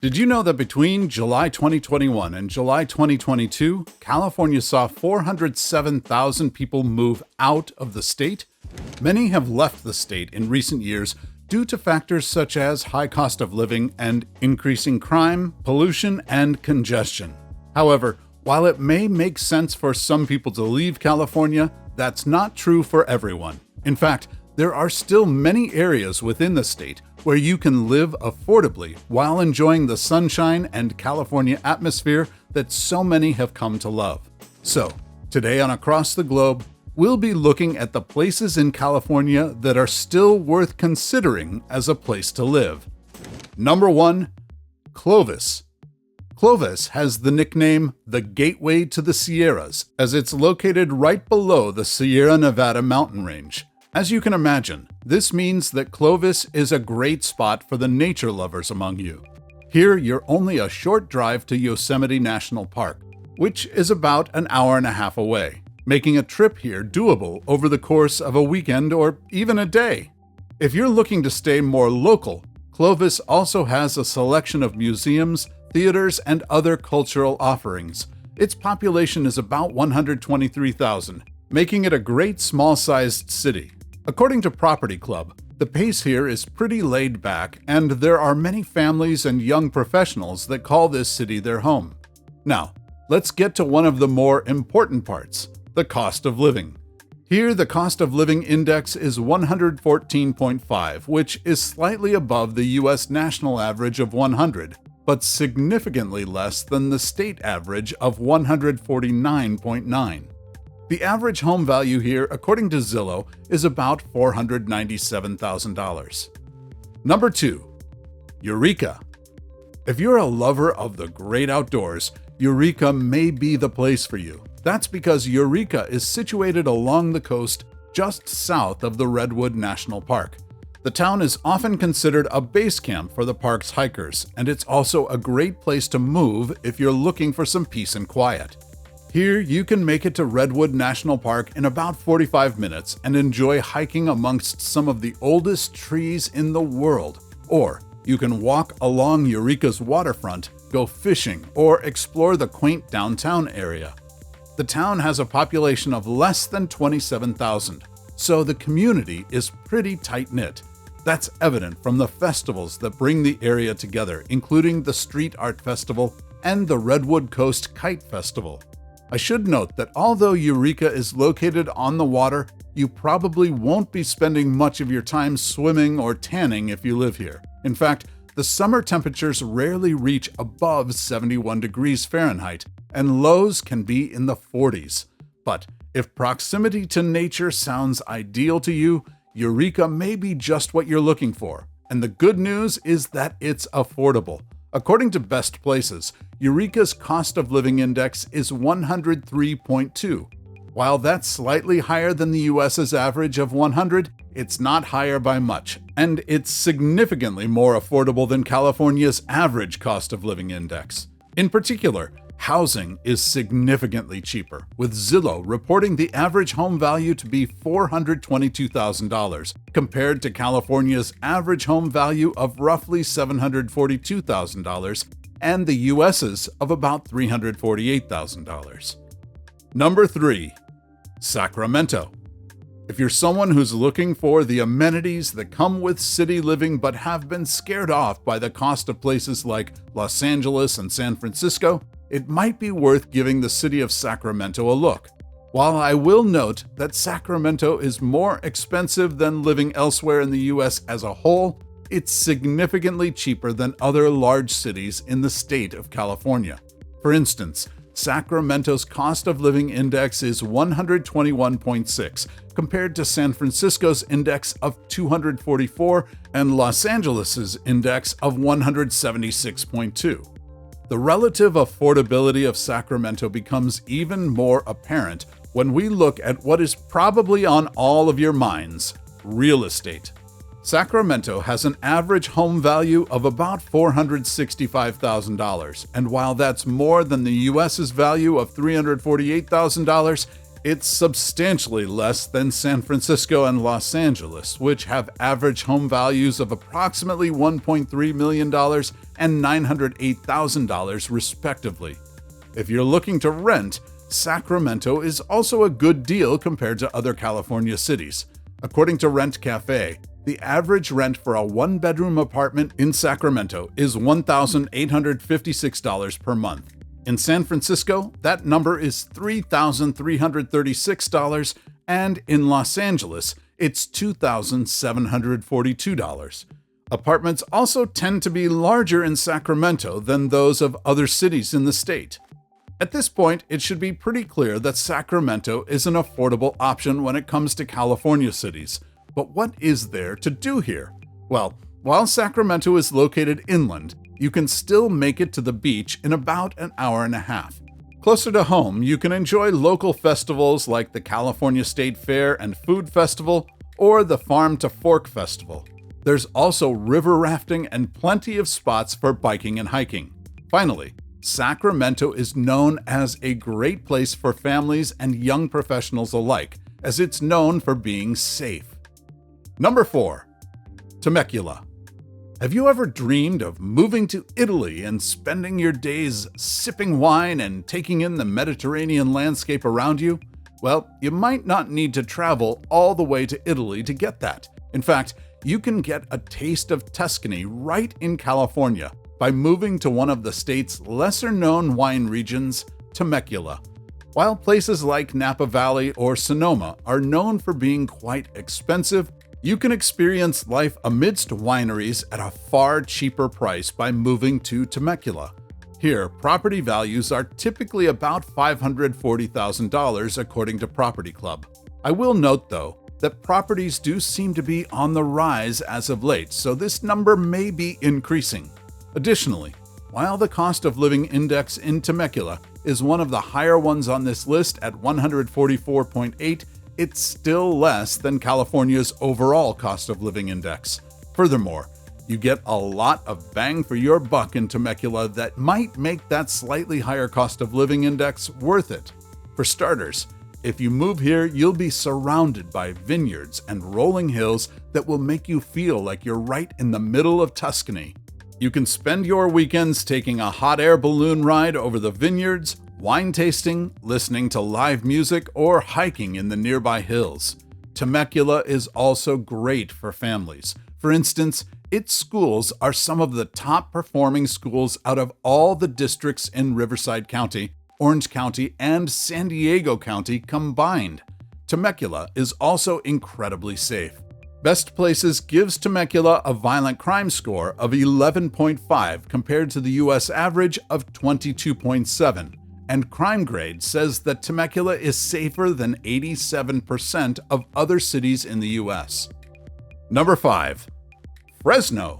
Did you know that between July 2021 and July 2022, California saw 407,000 people move out of the state? Many have left the state in recent years due to factors such as high cost of living and increasing crime, pollution, and congestion. However, while it may make sense for some people to leave California, that's not true for everyone. In fact, there are still many areas within the state where you can live affordably while enjoying the sunshine and California atmosphere that so many have come to love. So, today on Across the Globe, we'll be looking at the places in California that are still worth considering as a place to live. Number 1, CLOVIS. CLOVIS has the nickname the Gateway to the Sierras, as it's located right below the Sierra Nevada mountain range. As you can imagine, this means that CLOVIS is a great spot for the nature lovers among you. Here, you're only a short drive to Yosemite National Park, which is about an hour and a half away, making a trip here doable over the course of a weekend or even a day. If you're looking to stay more local, CLOVIS also has a selection of museums, theaters, and other cultural offerings. Its population is about 123,000, making it a great small-sized city. According to Property Club, the pace here is pretty laid back, and there are many families and young professionals that call this city their home. Now, let's get to one of the more important parts, the cost of living. Here, the cost of living index is 114.5, which is slightly above the U.S. national average of 100, but significantly less than the state average of 149.9. The average home value here, according to Zillow, is about $497,000. Number 2, EUREKA. If you're a lover of the great outdoors, EUREKA may be the place for you. That's because EUREKA is situated along the coast just south of the Redwood National Park. The town is often considered a base camp for the park's hikers, and it's also a great place to move if you're looking for some peace and quiet. Here, you can make it to Redwood National Park in about 45 minutes and enjoy hiking amongst some of the oldest trees in the world. Or you can walk along EUREKA's waterfront, go fishing, or explore the quaint downtown area. The town has a population of less than 27,000, so the community is pretty tight-knit. That's evident from the festivals that bring the area together, including the Street Art Festival and the Redwood Coast Kite Festival. I should note that although EUREKA is located on the water, you probably won't be spending much of your time swimming or tanning if you live here. In fact, the summer temperatures rarely reach above 71 degrees Fahrenheit, and lows can be in the 40s. But if proximity to nature sounds ideal to you, EUREKA may be just what you're looking for. And the good news is that it's affordable. According to Best Places, EUREKA's cost of living index is 103.2. While that's slightly higher than the US's average of 100, it's not higher by much, and it's significantly more affordable than California's average cost of living index. In particular, housing is significantly cheaper, with Zillow reporting the average home value to be $422,000, compared to California's average home value of roughly $742,000 and the US's of about $348,000. Number 3, Sacramento. If you're someone who's looking for the amenities that come with city living but have been scared off by the cost of places like Los Angeles and San Francisco, it might be worth giving the city of Sacramento a look. While I will note that Sacramento is more expensive than living elsewhere in the US as a whole, it's significantly cheaper than other large cities in the state of California. For instance, Sacramento's cost of living index is 121.6, compared to San Francisco's index of 244 and Los Angeles's index of 176.2. The relative affordability of Sacramento becomes even more apparent when we look at what is probably on all of your minds: real estate. Sacramento has an average home value of about $465,000, and while that's more than the US's value of $348,000, It's substantially less than San Francisco and Los Angeles, which have average home values of approximately $1.3 million and $908,000 respectively. If you're looking to rent, Sacramento is also a good deal compared to other California cities. According to Rent Cafe, the average rent for a one-bedroom apartment in Sacramento is $1,856 per month. In San Francisco, that number is $3,336, and in Los Angeles, it's $2,742. Apartments also tend to be larger in Sacramento than those of other cities in the state. At this point, it should be pretty clear that Sacramento is an affordable option when it comes to California cities. But what is there to do here? Well, while Sacramento is located inland, you can still make it to the beach in about an hour and a half. Closer to home, you can enjoy local festivals like the California State Fair and Food Festival or the Farm to Fork Festival. There's also river rafting and plenty of spots for biking and hiking. Finally, Sacramento is known as a great place for families and young professionals alike, as it's known for being safe. Number 4. Temecula. Have you ever dreamed of moving to Italy and spending your days sipping wine and taking in the Mediterranean landscape around you? Well, you might not need to travel all the way to Italy to get that. In fact, you can get a taste of Tuscany right in California by moving to one of the state's lesser-known wine regions, Temecula. While places like Napa Valley or Sonoma are known for being quite expensive, you can experience life amidst wineries at a far cheaper price by moving to Temecula. Here, property values are typically about $540,000 according to Property Club. I will note, though, that properties do seem to be on the rise as of late, so this number may be increasing. Additionally, while the cost of living index in Temecula is one of the higher ones on this list at 144.8, it's still less than California's overall cost of living index. Furthermore, you get a lot of bang for your buck in Temecula that might make that slightly higher cost of living index worth it. For starters, if you move here, you'll be surrounded by vineyards and rolling hills that will make you feel like you're right in the middle of Tuscany. You can spend your weekends taking a hot air balloon ride over the vineyards, wine tasting, listening to live music, or hiking in the nearby hills. Temecula is also great for families. For instance, its schools are some of the top performing schools out of all the districts in Riverside County, Orange County, and San Diego County combined. Temecula is also incredibly safe. Best Places gives Temecula a violent crime score of 11.5 compared to the U.S. average of 22.7. And Crime Grade says that Temecula is safer than 87% of other cities in the U.S. Number 5. Fresno.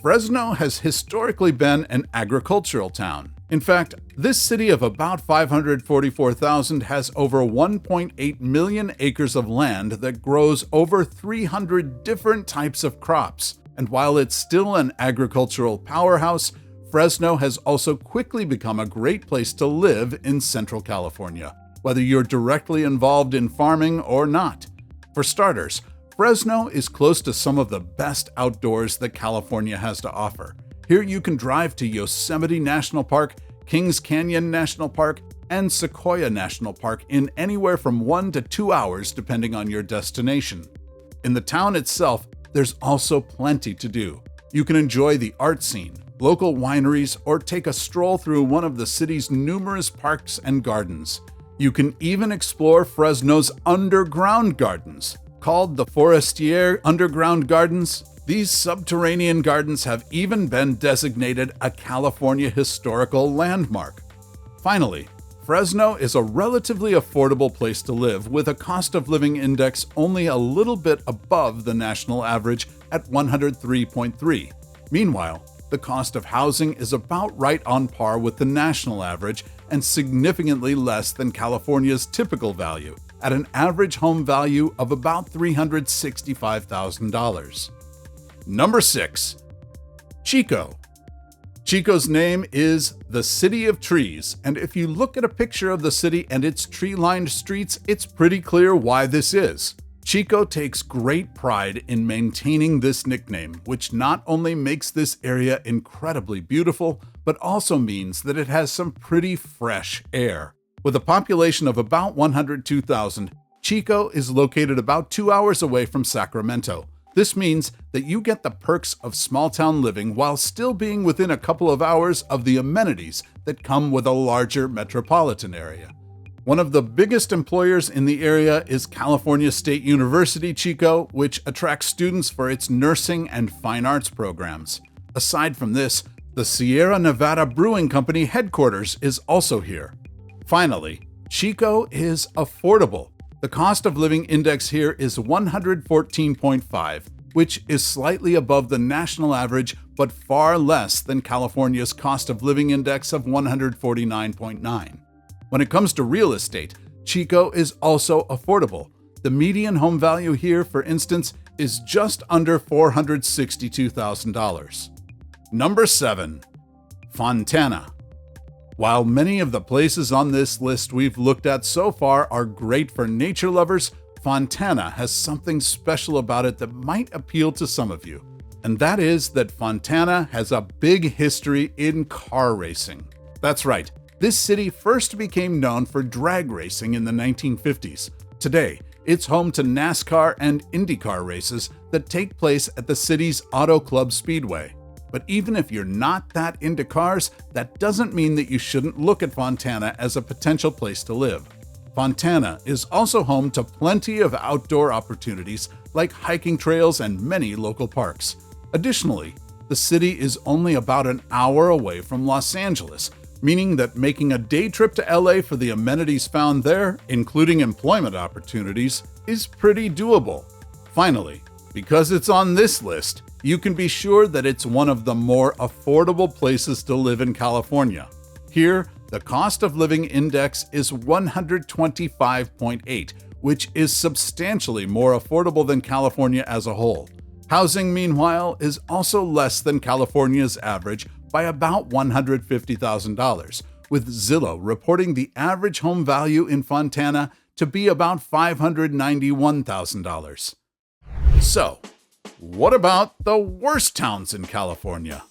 Fresno has historically been an agricultural town. In fact, this city of about 544,000 has over 1.8 million acres of land that grows over 300 different types of crops. And while it's still an agricultural powerhouse, Fresno has also quickly become a great place to live in Central California, whether you're directly involved in farming or not. For starters, Fresno is close to some of the best outdoors that California has to offer. Here you can drive to Yosemite National Park, Kings Canyon National Park, and Sequoia National Park in anywhere from 1 to 2 hours depending on your destination. In the town itself, there's also plenty to do. You can enjoy the art scene, local wineries, or take a stroll through one of the city's numerous parks and gardens. You can even explore Fresno's underground gardens. Called the Forestier Underground Gardens, these subterranean gardens have even been designated a California Historical Landmark. Finally, Fresno is a relatively affordable place to live with a cost of living index only a little bit above the national average at 103.3. Meanwhile, the cost of housing is about right on par with the national average and significantly less than California's typical value, at an average home value of about $365,000. Number 6. Chico. Chico's name is the City of Trees, and if you look at a picture of the city and its tree-lined streets, it's pretty clear why this is. Chico takes great pride in maintaining this nickname, which not only makes this area incredibly beautiful, but also means that it has some pretty fresh air. With a population of about 102,000, Chico is located about 2 hours away from Sacramento. This means that you get the perks of small-town living while still being within a couple of hours of the amenities that come with a larger metropolitan area. One of the biggest employers in the area is California State University, Chico, which attracts students for its nursing and fine arts programs. Aside from this, the Sierra Nevada Brewing Company headquarters is also here. Finally, Chico is affordable. The cost of living index here is 114.5, which is slightly above the national average, but far less than California's cost of living index of 149.9. When it comes to real estate, Chico is also affordable. The median home value here, for instance, is just under $462,000. Number 7. Fontana. While many of the places on this list we've looked at so far are great for nature lovers, Fontana has something special about it that might appeal to some of you. And that is that Fontana has a big history in car racing. That's right, this city first became known for drag racing in the 1950s. Today, it's home to NASCAR and IndyCar races that take place at the city's Auto Club Speedway. But even if you're not that into cars, that doesn't mean that you shouldn't look at Fontana as a potential place to live. Fontana is also home to plenty of outdoor opportunities like hiking trails and many local parks. Additionally, the city is only about an hour away from Los Angeles, meaning that making a day trip to LA for the amenities found there, including employment opportunities, is pretty doable. Finally, because it's on this list, you can be sure that it's one of the more affordable places to live in California. Here, the cost of living index is 125.8, which is substantially more affordable than California as a whole. Housing, meanwhile, is also less than California's average by about $150,000, with Zillow reporting the average home value in Fontana to be about $591,000. So, what about the worst towns in California?